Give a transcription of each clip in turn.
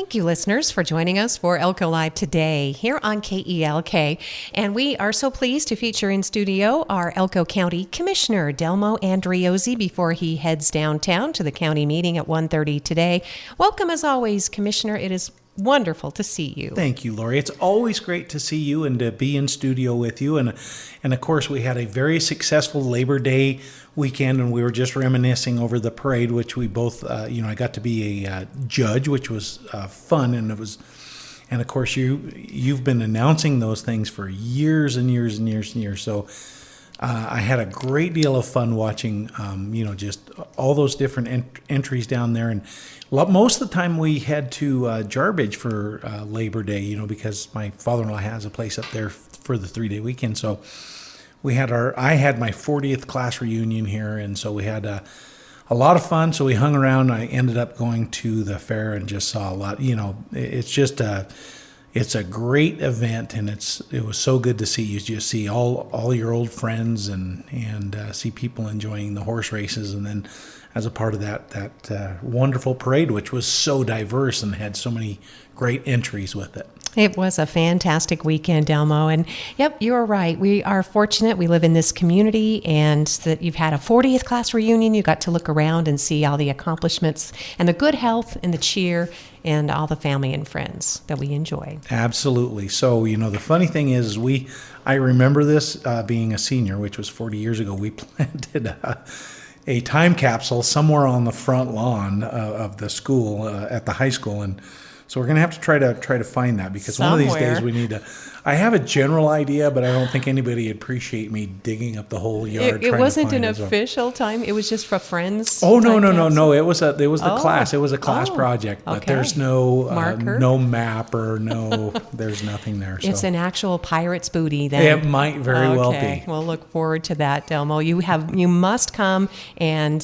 Thank you, listeners, for joining us for Elko Live today here on KELK. And we are so pleased to feature in studio our Elko County Commissioner, Delmo Andreozzi, before he heads downtown to the county meeting at 1:30 today. Welcome, as always, Commissioner. It is wonderful to see you. Thank you, Lori. It's always great to see you and to be in studio with you. And of course, we had a very successful Labor Day weekend, and we were just reminiscing over the parade, which we both, I got to be a judge, which was fun, and of course, you've been announcing those things for years and years and years and years. So I had a great deal of fun watching, just all those different entries down there. And most of the time we head to Jarbidge for Labor Day, because my father-in-law has a place up there for the 3-day weekend. So I had my 40th class reunion here, and so we had a lot of fun. So we hung around. I ended up going to the fair and just saw a lot. It's a great event, and it was so good to see you. Just see all your old friends and see people enjoying the horse races, and then as a part of that wonderful parade, which was so diverse and had so many great entries with it. It was a fantastic weekend, Delmo. And yep, you're right. We are fortunate. We live in this community, and that you've had a 40th class reunion. You got to look around and see all the accomplishments and the good health and the cheer and all the family and friends that we enjoy. Absolutely. So, the funny thing is, I remember this being a senior, which was 40 years ago. We planted a time capsule somewhere on the front lawn of the school at the high school, and so we're going to have to try to find that, because One of these days we need to. I have a general idea, but I don't think anybody would appreciate me digging up the whole yard. It wasn't an official time. It was just for friends. Oh no! It was the class. It was a class project, but okay. There's no marker, no map, or there's nothing there. So. It's an actual pirate's booty. Then it might very well be. We'll look forward to that, Delmo. You must come and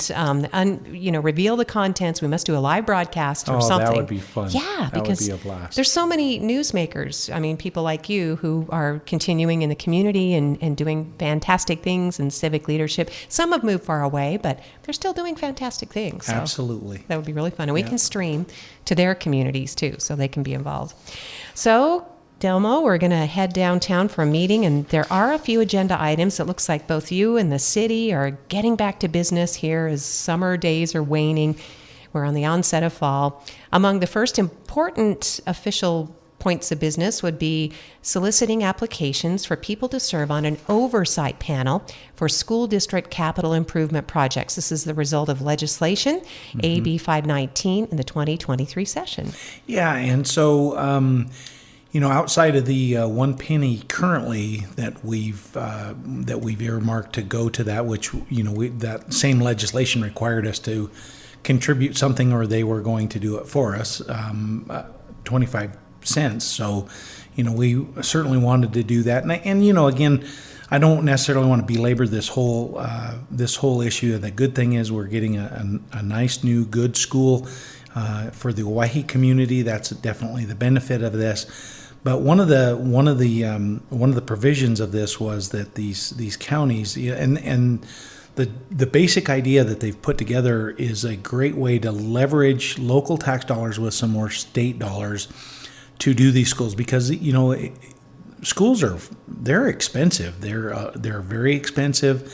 reveal the contents. We must do a live broadcast or something. That would be fun. Yeah, that because would be a blast. There's so many newsmakers. I mean, people like you who are continuing in the community and doing fantastic things in civic leadership. Some have moved far away, but they're still doing fantastic things. So absolutely. That would be really fun. And we can stream to their communities too, so they can be involved. So, Delmo, we're going to head downtown for a meeting, and there are a few agenda items. It looks like both you and the city are getting back to business here as summer days are waning. We're on the onset of fall. Among the first important official points of business would be soliciting applications for people to serve on an oversight panel for school district capital improvement projects. This is the result of legislation, AB 519, in the 2023 session. Yeah, and so, outside of the 1 penny currently that we've earmarked to go to that, which, that same legislation required us to contribute something, or they were going to do it for us, 25 cents. So, we certainly wanted to do that. And again, I don't necessarily want to belabor this whole issue. The good thing is we're getting a nice new good school for the Owyhee community. That's definitely the benefit of this. But one of the provisions of this was that these counties and the basic idea that they've put together is a great way to leverage local tax dollars with some more state dollars to do these schools, because schools they're expensive. They're very expensive,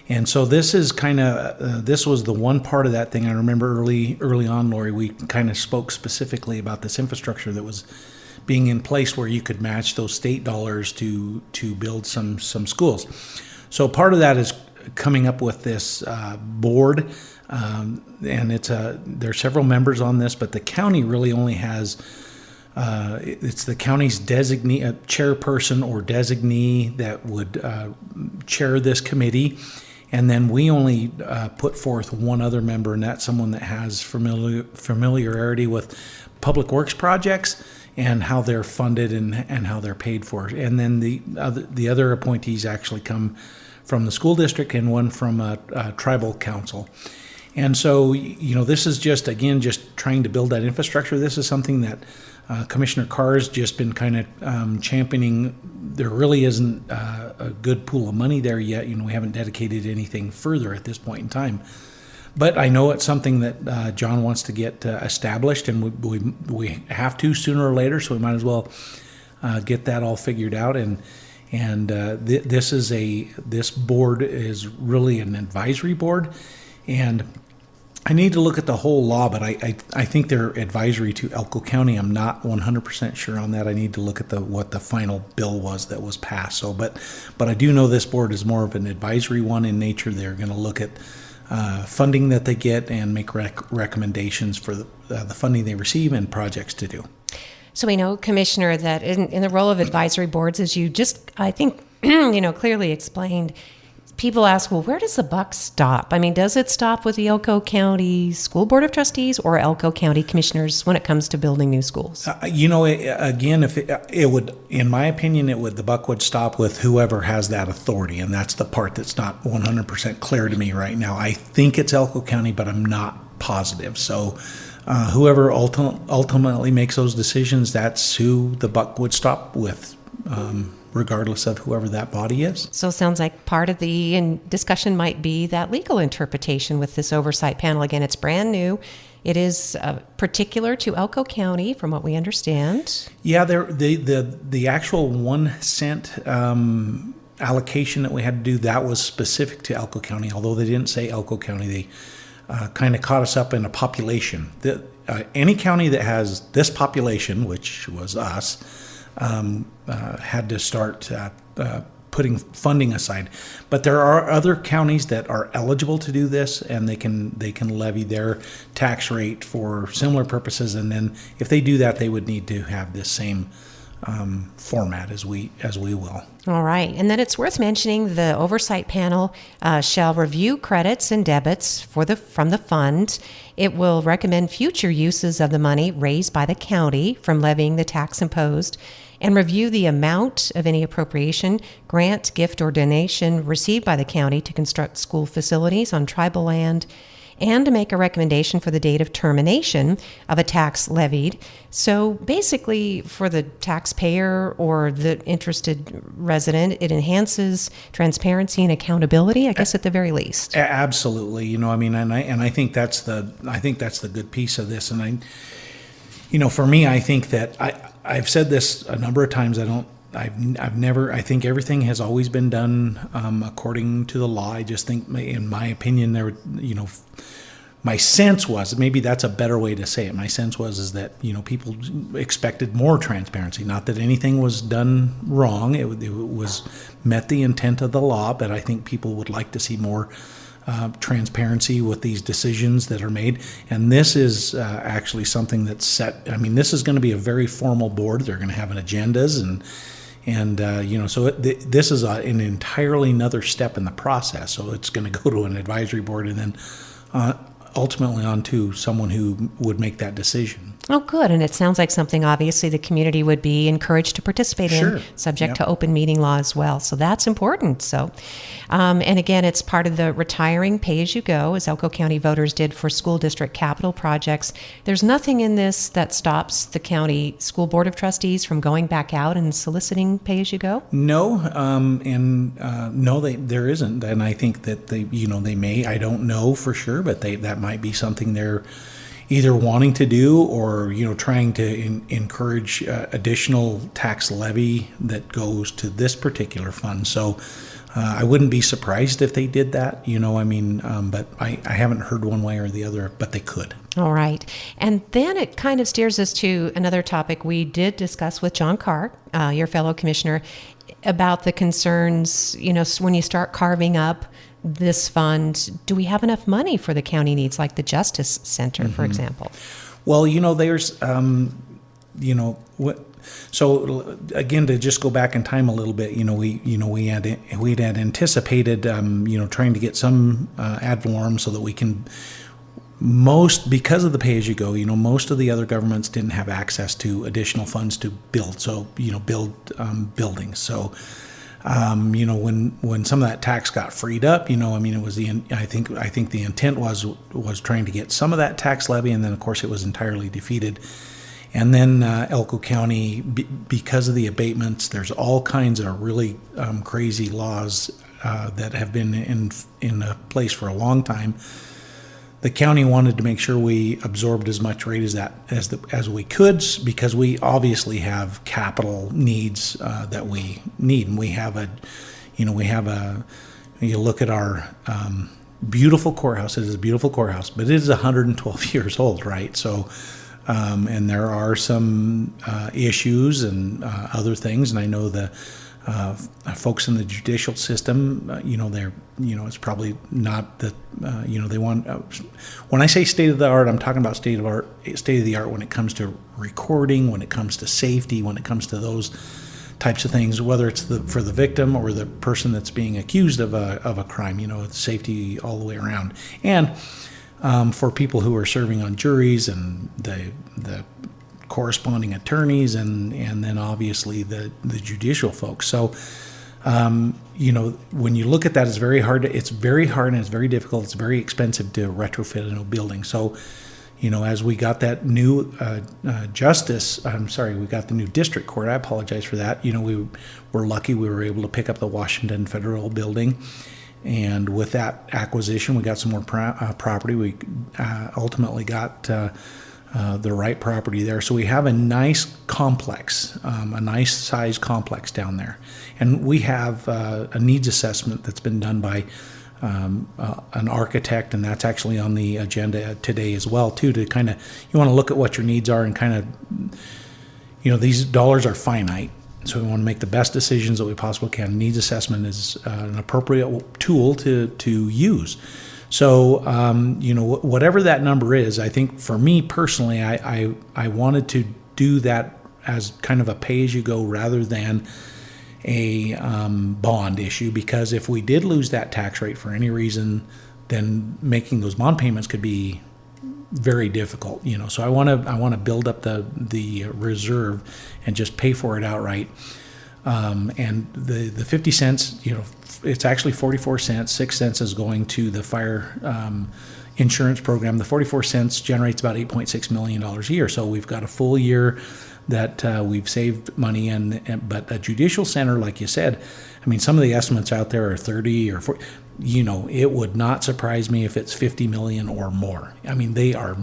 and so this is this was the one part of that thing. I remember early on, Lori, we kind of spoke specifically about this infrastructure that was being in place where you could match those state dollars to build some schools. So part of that is coming up with this board, and there's several members on this, but the county really only has. It's the county's chairperson or designee that would chair this committee, and then we only put forth one other member, and that's someone that has familiarity with public works projects and how they're funded and how they're paid for. And then the other appointees actually come from the school district and one from a tribal council. And so, this is just trying to build that infrastructure. This is something that Commissioner Carr's just been kind of championing. There really isn't a good pool of money there yet. We haven't dedicated anything further at this point in time. But I know it's something that John wants to get established, and we have to sooner or later, so we might as well get that all figured out. This board is really an advisory board, and I need to look at the whole law, but I think they're advisory to Elko County. I'm not 100% sure on that. I need to look at what the final bill was that was passed. So, but I do know this board is more of an advisory one in nature. They're going to look at funding that they get and make recommendations for the funding they receive and projects to do. So we know, Commissioner, that in the role of advisory boards, as you just, I think, clearly explained, people ask, well, where does the buck stop? I mean, does it stop with the Elko County School Board of Trustees or Elko County Commissioners when it comes to building new schools? Again, if it would, in my opinion, the buck would stop with whoever has that authority, and that's the part that's not 100% clear to me right now. I think it's Elko County, but I'm not positive. So whoever ultimately makes those decisions, that's who the buck would stop with. Regardless of whoever that body is. So it sounds like part of the discussion might be that legal interpretation with this oversight panel. Again, it's brand new. It is particular to Elko County, from what we understand. Yeah, the actual 1 cent allocation that we had to do, that was specific to Elko County. Although they didn't say Elko County, they kind of caught us up in a population. Any county that has this population, which was us, had to start putting funding aside. But there are other counties that are eligible to do this, and they can levy their tax rate for similar purposes. And then if they do that, they would need to have this same format as we will. All right. And then it's worth mentioning the oversight panel shall review credits and debits from the fund. It will recommend future uses of the money raised by the county from levying the tax imposed, and review the amount of any appropriation, grant, gift, or donation received by the county to construct school facilities on tribal land, and to make a recommendation for the date of termination of a tax levied. So basically, for the taxpayer or the interested resident, it enhances transparency and accountability, I guess, at the very least. Absolutely. And I think that's the good piece of this. And for me, I think that I've said this a number of times. I think everything has always been done according to the law. I just think, in my opinion, my sense was, maybe that's a better way to say it. My sense is that people expected more transparency. Not that anything was done wrong. It was met the intent of the law, but I think people would like to see more transparency with these decisions that are made. And this is actually something that's set. This is going to be a very formal board. They're going to have agendas so this is an entirely another step in the process. So it's going to go to an advisory board and then ultimately on to someone who would make that decision. Oh, good. And it sounds like something obviously the community would be encouraged to participate in, subject to open meeting law as well. So that's important. So, and again, it's part of the retiring pay-as-you-go, as Elko County voters did for school district capital projects. There's nothing in this that stops the county school board of trustees from going back out and soliciting pay-as-you-go? No, there isn't. And I think that they may, I don't know for sure, but that might be something they're either wanting to do or trying to encourage additional tax levy that goes to this particular fund. So I wouldn't be surprised if they did that, but I haven't heard one way or the other, but they could. All right. And then it kind of steers us to another topic we did discuss with John Carr, your fellow commissioner, about the concerns, when you start carving up this fund, do we have enough money for the county needs, like the Justice Center, for example? Well, there's, so again, to just go back in time a little bit, we had anticipated, trying to get some ad valorem so that we can, because of the pay-as-you-go, most of the other governments didn't have access to additional funds to build, build buildings. So, when some of that tax got freed up, it was I think the intent was trying to get some of that tax levy, and then of course it was entirely defeated. And then Elko County, because of the abatements, there's all kinds of really crazy laws that have been in place for a long time the county wanted to make sure we absorbed as much rate as we could, because we obviously have capital needs that we need, and you look at our beautiful courthouse. It is a beautiful courthouse, but it is 112 years old, right? So, and there are some issues and other things, and I know the folks in the judicial system, it's probably not that, they want. When I say state of the art, I'm talking about state of the art when it comes to recording, when it comes to safety, when it comes to those types of things, whether it's for the victim or the person that's being accused of a crime, safety all the way around. And for people who are serving on juries and the corresponding attorneys and then obviously the judicial folks. So, when you look at that, it's very hard and it's very difficult. It's very expensive to retrofit a new building. So, as we got that new we got the new district court. I apologize for that. We were lucky we were able to pick up the Washington Federal Building. And with that acquisition, we got some more property. We ultimately got the right property there. So we have a nice complex, a nice size complex down there. And we have a needs assessment that's been done by an architect, and that's actually on the agenda today as well, too, to kind of, you want to look at what your needs are and kind of, these dollars are finite. So we want to make the best decisions that we possibly can. Needs assessment is an appropriate tool to use. So, whatever that number is, I think for me personally, I wanted to do that as kind of a pay-as-you-go rather than a bond issue, because if we did lose that tax rate for any reason, then making those bond payments could be very difficult. So I want to build up the reserve and just pay for it outright. And the 50 cents, it's actually 44 cents. 6 cents is going to the fire insurance program. The 44 cents generates about $8.6 million a year. So we've got a full year that we've saved money. But a judicial center, like you said, I mean, some of the estimates out there are 30 or 40. It would not surprise me if it's 50 million or more. I mean, they are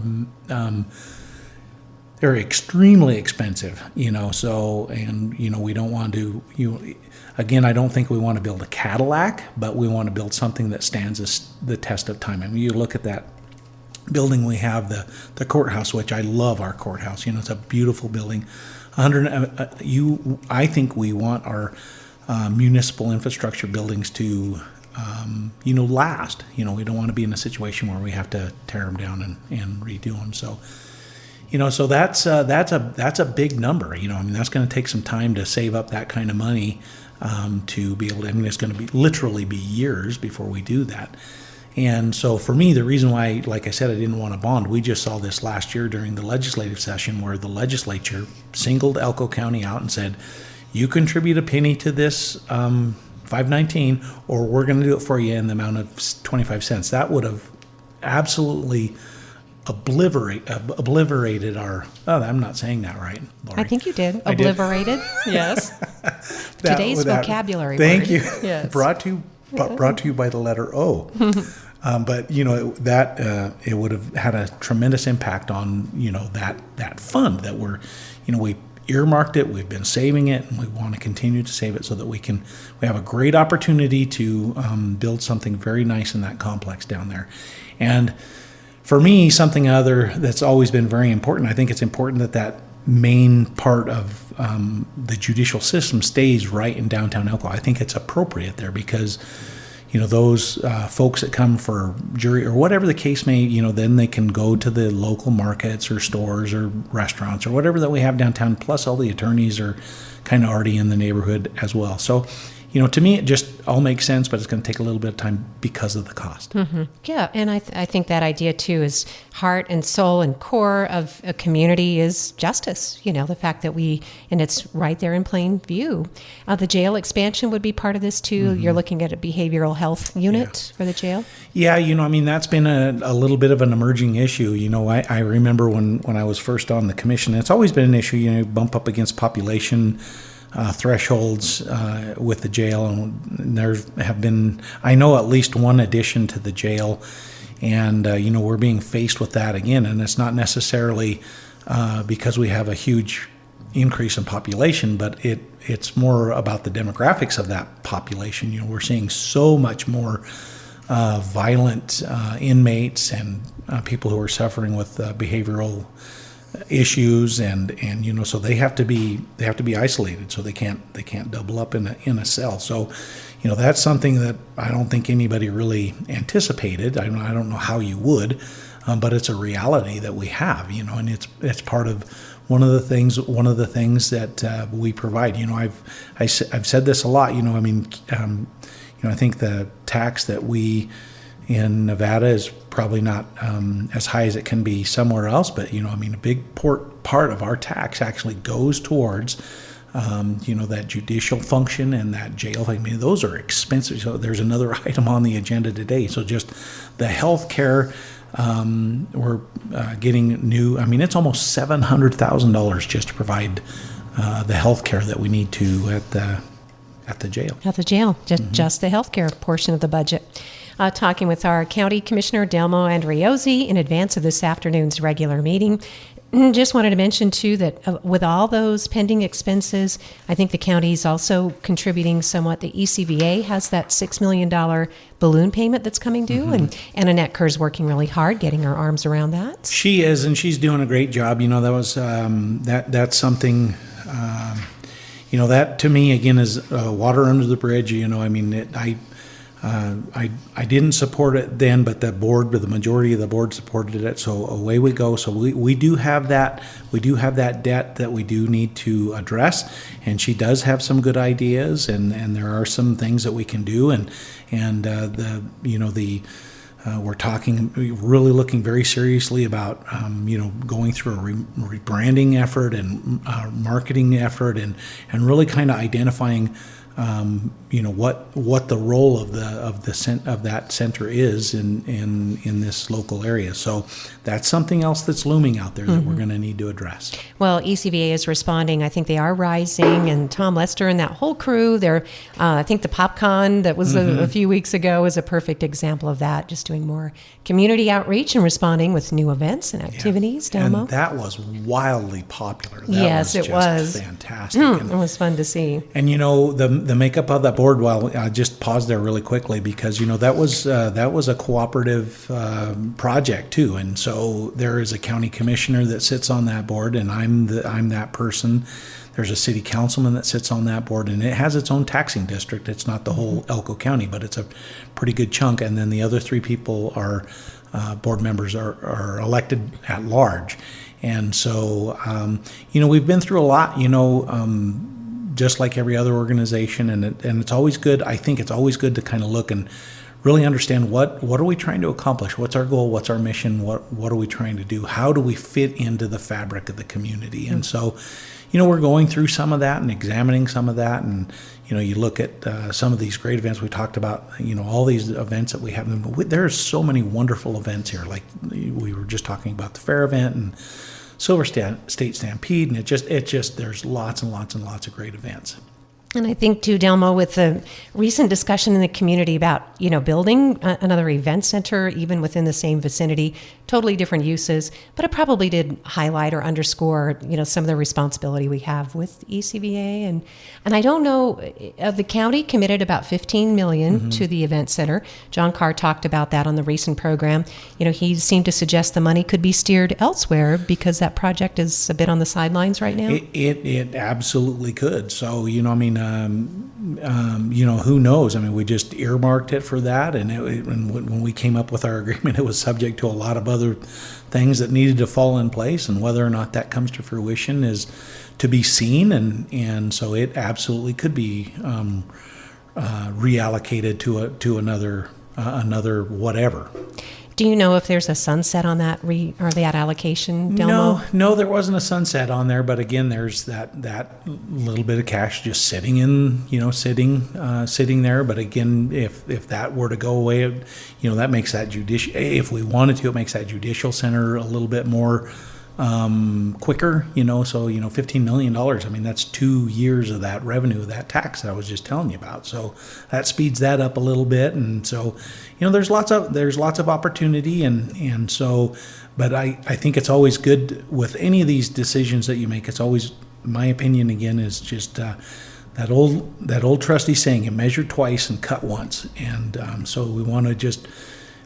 they're extremely expensive. So, and we don't want to. Again, I don't think we want to build a Cadillac, but we want to build something that stands the test of time. I mean, you look at that building we have, the courthouse, which I love our courthouse. It's a beautiful building. I think we want our municipal infrastructure buildings to last. We don't want to be in a situation where we have to tear them down and redo them. So, so that's a big number. That's going to take some time to save up that kind of money to be able to. It's going to literally be years before we do that. And so for me, the reason why, like I said, I didn't want a bond, we just saw this last year during the legislative session where the legislature singled Elko County out and said, you contribute a penny to this 519, or we're going to do it for you in the amount of 25 cents. That would have absolutely obliterated our. Oh, I'm not saying that right, Lori. I think you did. Obliterated. Yes. Today's vocabulary. Thank you. Yes. Brought to you by the letter O. But it would have had a tremendous impact on that fund that we earmarked it. We've been saving it, and we want to continue to save it so that we have a great opportunity to build something very nice in that complex down there. And for me, something other that's always been very important, I think it's important that main part of the judicial system stays right in downtown Elko. I think it's appropriate there because, those folks that come for jury or whatever the case may, then they can go to the local markets or stores or restaurants or whatever that we have downtown. Plus all the attorneys are kind of already in the neighborhood as well. So, to me, it just all makes sense, but it's going to take a little bit of time because of the cost. Mm-hmm. Yeah, and I think that idea, too, is heart and soul and core of a community is justice. The fact that and it's right there in plain view. The jail expansion would be part of this, too. Mm-hmm. You're looking at a behavioral health unit for the jail? Yeah, that's been a little bit of an emerging issue. I remember when I was first on the commission, it's always been an issue, bump up against population thresholds with the jail, and there have been, I know, at least one addition to the jail And we're being faced with that again, and it's not necessarily because we have a huge increase in population, but it's more about the demographics of that population. We're seeing so much more violent inmates and people who are suffering with behavioral issues, and so they have to be isolated, so they can't double up in a cell. So that's something that I don't think anybody really anticipated. I don't know how you would, but it's a reality that we have, and it's part of one of the things that we provide. I've said this a lot. I think the tax that we in Nevada is probably not as high as it can be somewhere else, but a big part of our tax actually goes towards that judicial function and that jail. Those are expensive. So there's another item on the agenda today. So just the health care, we're getting new. It's almost $700,000 just to provide the health care that we need to at the jail. At the jail, just the healthcare portion of the budget. Talking with our County Commissioner, Delmo Andreozzi, in advance of this afternoon's regular meeting. Just wanted to mention, too, that with all those pending expenses, I think the county is also contributing somewhat. The ECVA has that $6 million balloon payment that's coming due, and Annette Kerr's working really hard getting her arms around that. She is, and she's doing a great job. That was that's something. That to me again is water under the bridge. I didn't support it then, but the majority of the board supported it. So away we go. So we do have that. We do have that debt that we do need to address. And she does have some good ideas, and there are some things that we can do. We're really looking very seriously about going through a rebranding effort and marketing effort, and really kind of identifying what the role of that center is in this local area. So that's something else that's looming out there that we're going to need to address. Well, ECVA is responding. I think they are rising, and Tom Lester and that whole crew. I think the PopCon that was a few weeks ago is a perfect example of that. Just doing more community outreach and responding with new events and activities. Yeah. Delmo? And that was wildly popular. Yes, it was fantastic. It was fun to see. And the makeup of that board. Well, I just pause there really quickly because that was a cooperative project too, and so there is a county commissioner that sits on that board, and I'm that person. There's a city councilman that sits on that board, and it has its own taxing district. It's not the whole Elko County, but it's a pretty good chunk. And then the other three people are board members are elected at large, and so we've been through a lot. Just like every other organization, and it's always good. I think it's always good to kind of look and really understand what are we trying to accomplish? What's our goal? What's our mission? What are we trying to do? How do we fit into the fabric of the community? And so, we're going through some of that and examining some of that, and you look at some of these great events we talked about. All these events that we have. There's so many wonderful events here. Like we were just talking about the fair event and Silver State Stampede, and it just there's lots and lots and lots of great events. And I think, too, Delmo, with the recent discussion in the community about, building another event center, even within the same vicinity, totally different uses, but it probably did highlight or underscore, some of the responsibility we have with ECVA. And I don't know, the county committed about $15 million to the event center. John Carr talked about that on the recent program. He seemed to suggest the money could be steered elsewhere because that project is a bit on the sidelines right now. It absolutely could. So, who knows? We just earmarked it for that, and when we came up with our agreement, it was subject to a lot of other things that needed to fall in place, and whether or not that comes to fruition is to be seen, and so it absolutely could be reallocated to another whatever. Do you know if there's a sunset on that or that allocation, Delmo? No, there wasn't a sunset on there. But again, there's that little bit of cash just sitting there. But again, if that were to go away, that makes that if we wanted to, it makes that judicial center a little bit more quicker, so, $15 million. I mean, that's 2 years of that revenue, that tax that I was just telling you about. So that speeds that up a little bit. And so, there's lots of opportunity. And so, but I think it's always good with any of these decisions that you make. It's always, my opinion again, is just, that old trusty saying, you measure twice and cut once. And so we want to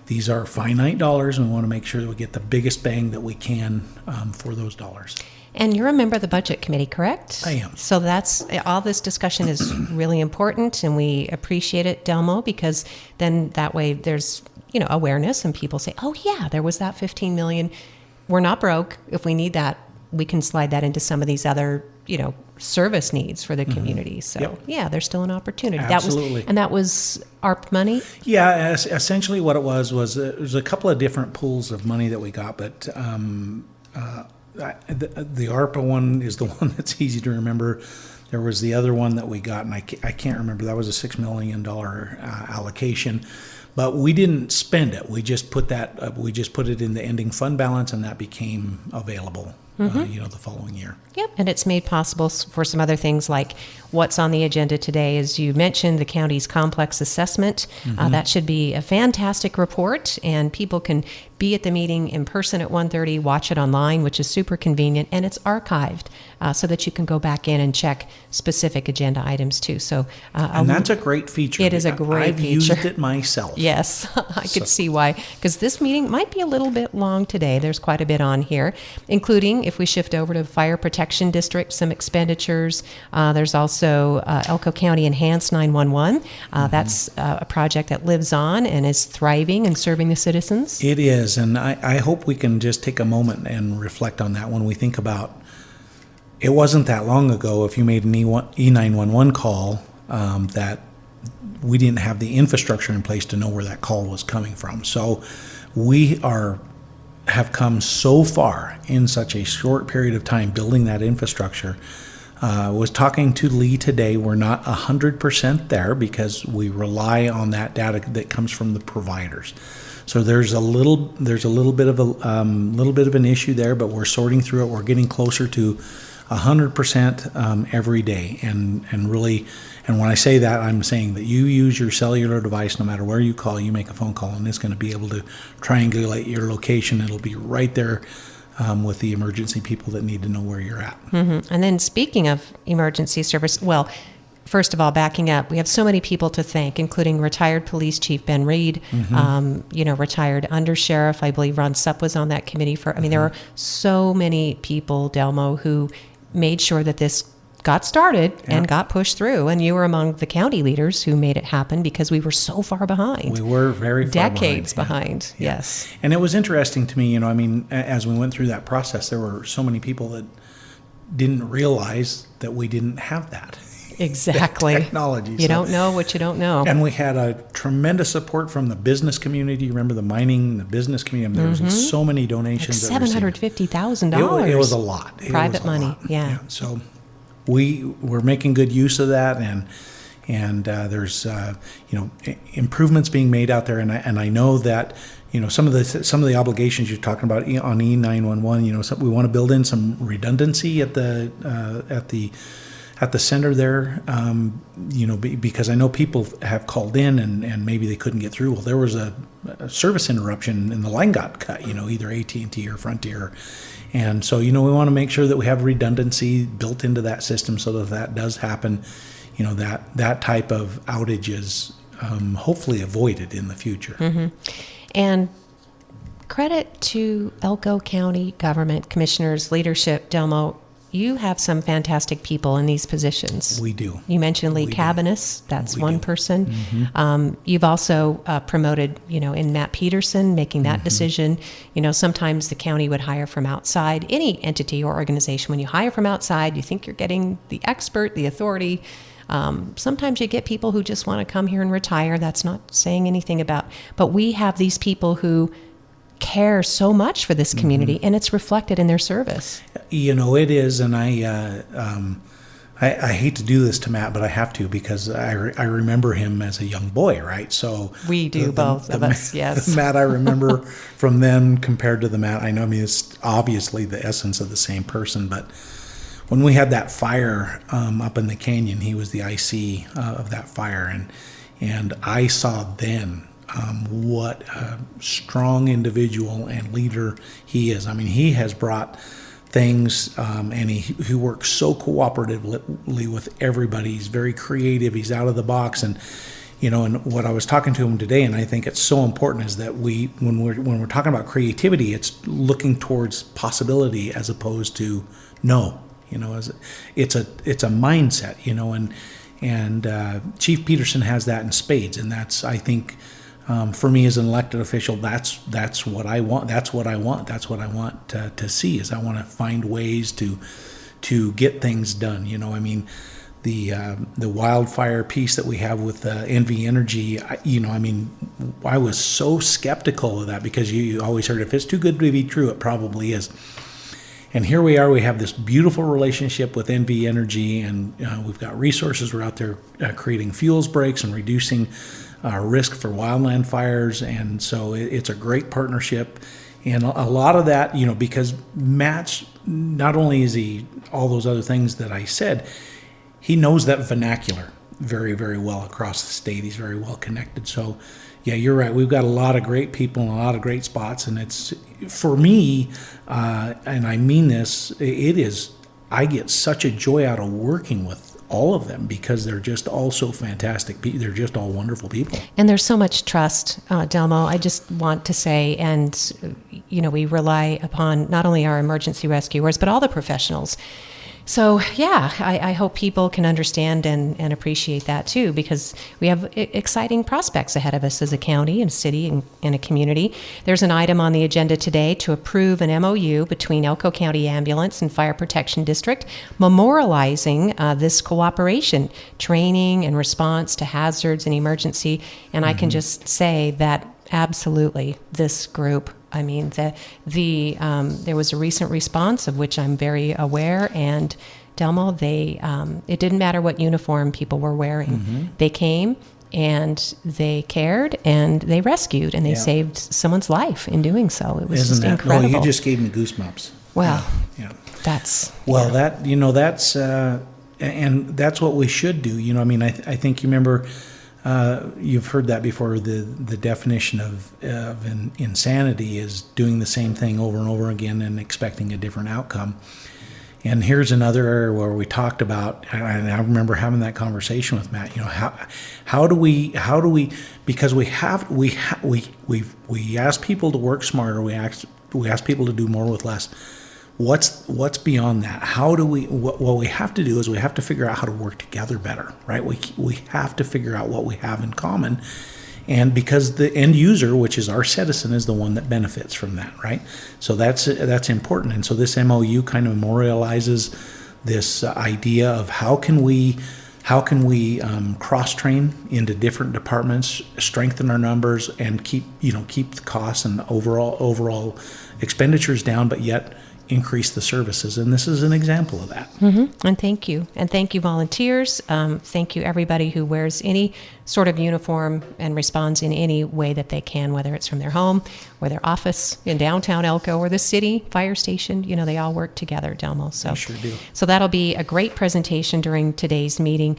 these are finite dollars, and we want to make sure that we get the biggest bang that we can for those dollars. And you're a member of the Budget Committee, correct? I am. So all this discussion is really important, and we appreciate it, Delmo, because then that way there's awareness, and people say, oh yeah, there was that $15 million. We're not broke. If we need that, we can slide that into some of these other service needs for the community. So Yep. yeah, there's still an opportunity. Absolutely. That was ARP money? Yeah, essentially what it was there's a couple of different pools of money that we got, but the ARPA one is the one that's easy to remember. There was the other one that we got, and I can't remember. That was a $6 million allocation, but we didn't spend it. We just put it in the ending fund balance, and that became available. The following year. Yep, and it's made possible for some other things like what's on the agenda today. As you mentioned, the county's complex assessment. That should be a fantastic report, and people can be at the meeting in person at 1:30, watch it online, which is super convenient, and it's archived so that you can go back in and check specific agenda items too. So, and that's a great feature. It is a great I've feature. used it myself. Yes, I could see why, because this meeting might be a little bit long today. There's quite a bit on here, including, if we shift over to Fire Protection District, some expenditures. There's also Elko County Enhanced 911. That's a project that lives on and is thriving and serving the citizens. It is, and I hope we can just take a moment and reflect on that when we think about, it wasn't that long ago, if you made an E911 call, that we didn't have the infrastructure in place to know where that call was coming from. So we have come so far in such a short period of time building that infrastructure. I was talking to Lee today. We're not 100% there because we rely on that data that comes from the providers. So there's a little bit of an issue there, but we're sorting through it. We're getting closer to 100% every day, and really. And when I say that, I'm saying that you use your cellular device, no matter where you call, you make a phone call, and it's going to be able to triangulate your location. It'll be right there with the emergency people that need to know where you're at. And then speaking of emergency service, well, first of all, backing up, we have so many people to thank, including retired Police Chief Ben Reed, retired Under Sheriff, I believe Ron Supp was on that committee there are so many people, Delmo, who made sure that this got started and got pushed through, and you were among the county leaders who made it happen because we were so far behind. We were very far decades behind. Yes. And it was interesting to me, as we went through that process, there were so many people that didn't realize that we didn't have that. Exactly. That technology. You don't know what you don't know. And we had a tremendous support from the business community. You remember the business community? There was so many donations. Like $750,000. It was a lot. Private money. Yeah. So we were making good use of that, and there's improvements being made out there, and I know that some of the obligations you're talking about on E911, we want to build in some redundancy at the center there, because I know people have called in and maybe they couldn't get through. Well, there was a service interruption and the line got cut, either AT&T or Frontier. And so, we want to make sure that we have redundancy built into that system so that does happen, that type of outage is hopefully avoided in the future. And credit to Elko County government commissioners, leadership, Delmo. You have some fantastic people in these positions. We do. You mentioned Lee Cabanis. That's one person. You've also promoted, in Matt Peterson, making that decision. Sometimes the county would hire from outside. Any entity or organization, when you hire from outside, you think you're getting the expert, the authority. Sometimes you get people who just want to come here and retire. That's not saying anything about. But we have these people who care so much for this community, and it's reflected in their service. It is, and I hate to do this to Matt, but I have to because I remember him as a young boy, right? So We do, both of us, yes. The Matt I remember from then compared to the Matt I know, I mean, it's obviously the essence of the same person, but when we had that fire up in the canyon, he was the IC of that fire, and I saw then what a strong individual and leader he is. I mean, he has brought things, and he works so cooperatively with everybody. He's very creative. He's out of the box, and and what I was talking to him today, and I think it's so important, is that when we're talking about creativity, it's looking towards possibility as opposed to no. It's a mindset. And Chief Peterson has that in spades, and that's, I think. For me as an elected official, that's what I want. That's what I want to see. Is I want to find ways to get things done. I mean, the wildfire piece that we have with NV Energy. I was so skeptical of that because you always heard if it's too good to be true, it probably is. And here we are. We have this beautiful relationship with NV Energy, and we've got resources. We're out there creating fuels breaks and reducing risk for wildland fires, and so it's a great partnership. And a lot of that, because Matt's, not only is he all those other things that I said, he knows that vernacular very, very well across the state. He's very well connected. So, yeah, you're right. We've got a lot of great people and a lot of great spots, and it's, for me, and I mean this, I get such a joy out of working with all of them because they're just all so fantastic. They're just all wonderful people. And there's so much trust, Delmo. I just want to say, and we rely upon not only our emergency rescuers, but all the professionals. So, yeah, I hope people can understand and appreciate that too, because we have exciting prospects ahead of us as a county and a city and a community. There's an item on the agenda today to approve an MOU between Elko County Ambulance and Fire Protection District, memorializing this cooperation, training and response to hazards and emergency. And I can just say that absolutely this group, I mean, there was a recent response of which I'm very aware, and Delmo, it didn't matter what uniform people were wearing. They came and they cared and they rescued and they saved someone's life in doing so. It was Isn't just that, incredible. Well, you just gave me goosebumps. Well, that's and that's what we should do. I think you remember. You've heard that before. The definition of insanity is doing the same thing over and over again and expecting a different outcome. And here's another area where we talked about, and I remember having that conversation with Matt. How do we because we ask people to work smarter. We ask people to do more with less. What's beyond that? How do what we have to do is we have to figure out how to work together better, right? We have to figure out what we have in common, and because the end user, which is our citizen, is the one that benefits from that, right? So that's important. And so this MOU kind of memorializes this idea of how can we cross train into different departments, strengthen our numbers, and keep the costs and overall expenditures down, but yet increase the services. And this is an example of that. And thank you. And thank you, volunteers. Thank you, everybody who wears any sort of uniform and responds in any way that they can, whether it's from their home or their office in downtown Elko or the city fire station. They all work together, Delmo. So, They sure do. So that'll be a great presentation during today's meeting.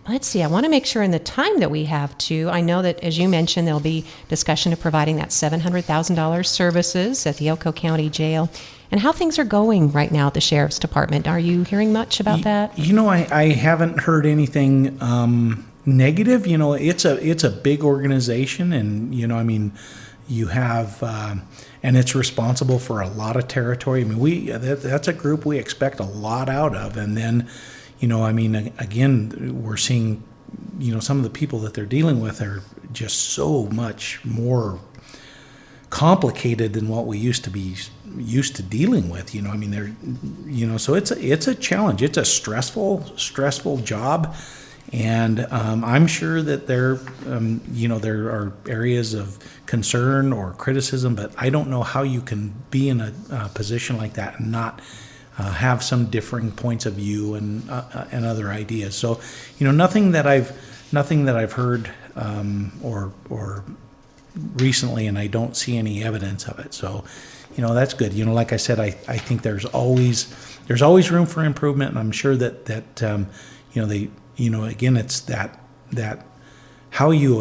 Let's see, I want to make sure in the time that we have too, I know that, as you mentioned, there'll be discussion of providing that $700,000 services at the Elko County Jail, and how things are going right now at the Sheriff's Department. Are you hearing much about that? I haven't heard anything negative. It's a big organization, and you have and it's responsible for a lot of territory. That's a group we expect a lot out of, and then again, we're seeing some of the people that they're dealing with are just so much more complicated than what we used to dealing with. So it's a challenge. It's a stressful job, and I'm sure that there are areas of concern or criticism, but I don't know how you can be in a position like that and not have some differing points of view and other ideas. So, nothing that I've heard or recently, and I don't see any evidence of it. So, that's good. Like I said, I think there's always room for improvement, and I'm sure that again, it's that how you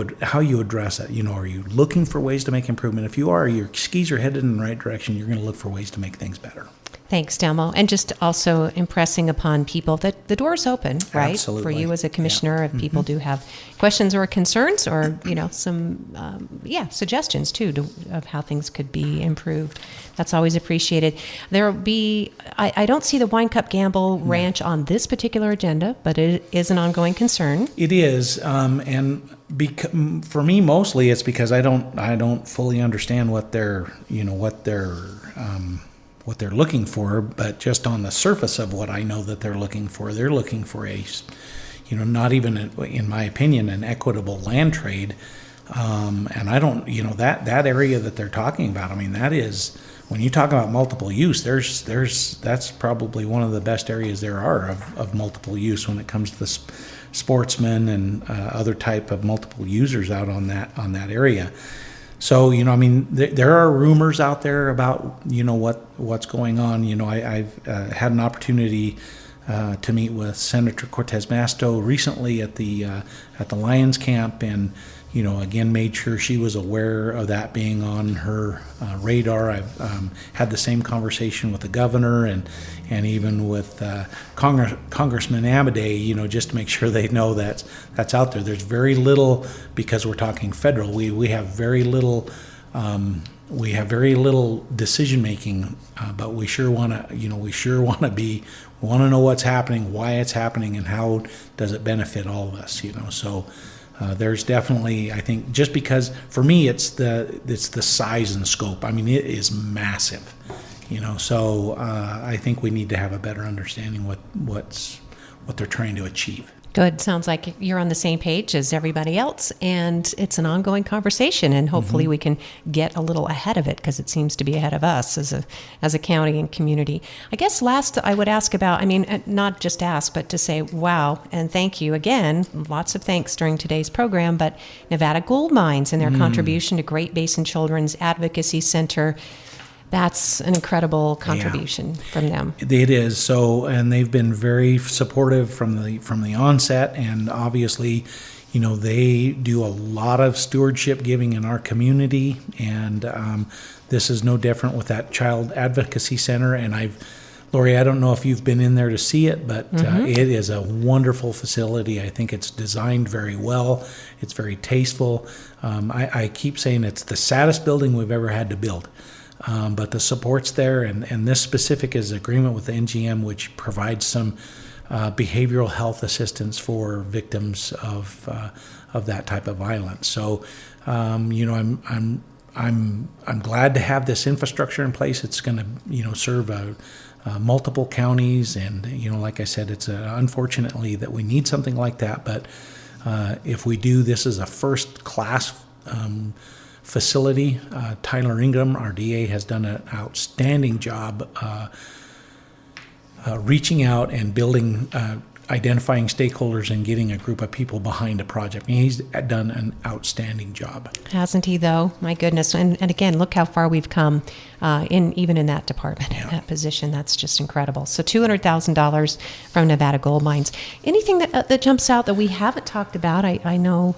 address it. Are you looking for ways to make improvement? If you are, your skis are headed in the right direction. You're going to look for ways to make things better. Thanks, Delmo. And just also impressing upon people that the door's open, right? Absolutely. For you as a commissioner, if people do have questions or concerns or, some, suggestions too of how things could be improved. That's always appreciated. There will be, I don't see the Wine Cup Gamble Ranch on this particular agenda, but it is an ongoing concern. It is, and for me, mostly it's because I don't fully understand what they're looking for, but just on the surface of what I know that they're looking for a, not even, in my opinion, an equitable land trade. And I don't, that area that they're talking about, that is, when you talk about multiple use, that's probably one of the best areas there are of multiple use when it comes to the sportsmen and other type of multiple users out on that area. So, there are rumors out there about, what's going on. I've had an opportunity to meet with Senator Cortez Masto recently at the Lions camp, and, again, made sure she was aware of that being on her radar. I've had the same conversation with the governor and even with Congressman Amadei, just to make sure they know that's out there. There's very little, because we're talking federal, we have very little decision making, but we sure want to want to know what's happening, why it's happening, and how does it benefit all of us. So there's definitely, I think, just because for me it's the size and scope. It is massive. So I think we need to have a better understanding what they're trying to achieve. Good. Sounds like you're on the same page as everybody else, and it's an ongoing conversation, and hopefully we can get a little ahead of it, because it seems to be ahead of us as a county and community. I guess last I would ask about, not just ask, but to say wow and thank you again. Lots of thanks during today's program, but Nevada Gold Mines and their contribution to Great Basin Children's Advocacy Center. That's an incredible contribution from them. It is. So, and they've been very supportive from the onset, and obviously, they do a lot of stewardship giving in our community, and this is no different with that Child Advocacy Center. And Lori, I don't know if you've been in there to see it, but it is a wonderful facility. I think it's designed very well. It's very tasteful. I keep saying it's the saddest building we've ever had to build. But the support's there, and this specific is agreement with the NGM, which provides some behavioral health assistance for victims of that type of violence. So, I'm glad to have this infrastructure in place. It's going to, serve multiple counties, and like I said, it's unfortunately that we need something like that. But if we do, this is a first class facility. Tyler Ingram, our DA, has done an outstanding job reaching out and building, identifying stakeholders and getting a group of people behind a project. He's done an outstanding job. Hasn't he, though? My goodness. And again, look how far we've come even in that department, in that position. That's just incredible. So $200,000 from Nevada Gold Mines. Anything that jumps out that we haven't talked about? I know.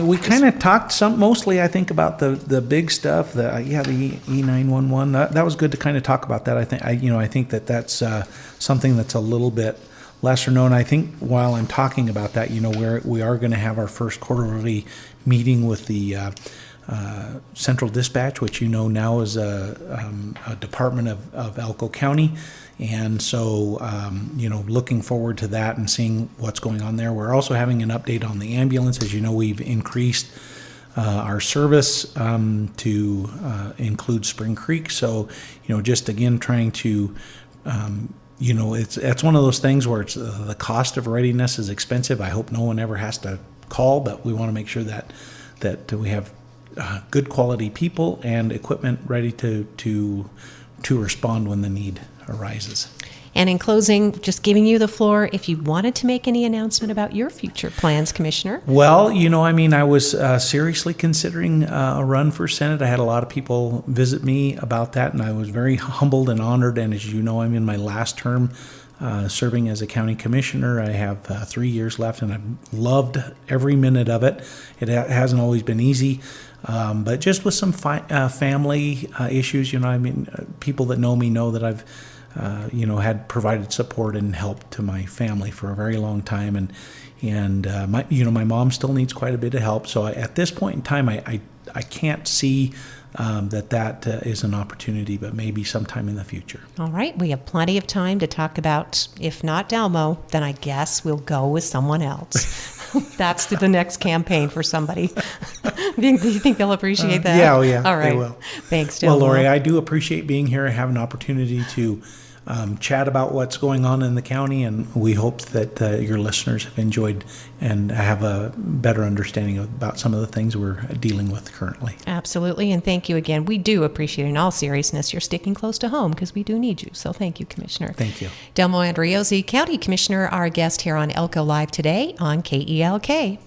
We kind of talked mostly, I think, about the big stuff. The E911. That was good to kind of talk about that. I think that's something that's a little bit lesser known. I think while I'm talking about that, we are going to have our first quarterly meeting with the Central Dispatch, which now is a department of Elko County. And so, looking forward to that and seeing what's going on there. We're also having an update on the ambulance. As you know, we've increased our service to include Spring Creek. So, just again, trying to it's one of those things where it's the cost of readiness is expensive. I hope no one ever has to call, but we want to make sure that we have good quality people and equipment ready to respond when the need arises. And in closing, just giving you the floor if you wanted to make any announcement about your future plans, Commissioner. Well, I was seriously considering a run for Senate. I had a lot of people visit me about that, and I was very humbled and honored. And as you know, I'm in my last term serving as a county commissioner. I have 3 years left, and I've loved every minute of it. It hasn't always been easy, but just with some family issues, people that know me know that I've had provided support and help to my family for a very long time, and my mom still needs quite a bit of help. So at this point in time, I can't see that is an opportunity, but maybe sometime in the future. All right, we have plenty of time to talk about, if not Delmo, then I guess we'll go with someone else. That's the next campaign for somebody. Do you think they'll appreciate that? Yeah, yeah, all right. they will. Thanks, Delmo. Well, Lori, I do appreciate being here. I have an opportunity to chat about what's going on in the county, and we hope that your listeners have enjoyed and have a better understanding about some of the things we're dealing with currently. Absolutely, and thank you again. We do appreciate, in all seriousness, you're sticking close to home because we do need you. So thank you, Commissioner. Thank you. Andreozzi, County Commissioner, our guest here on Elko Live today on KELK.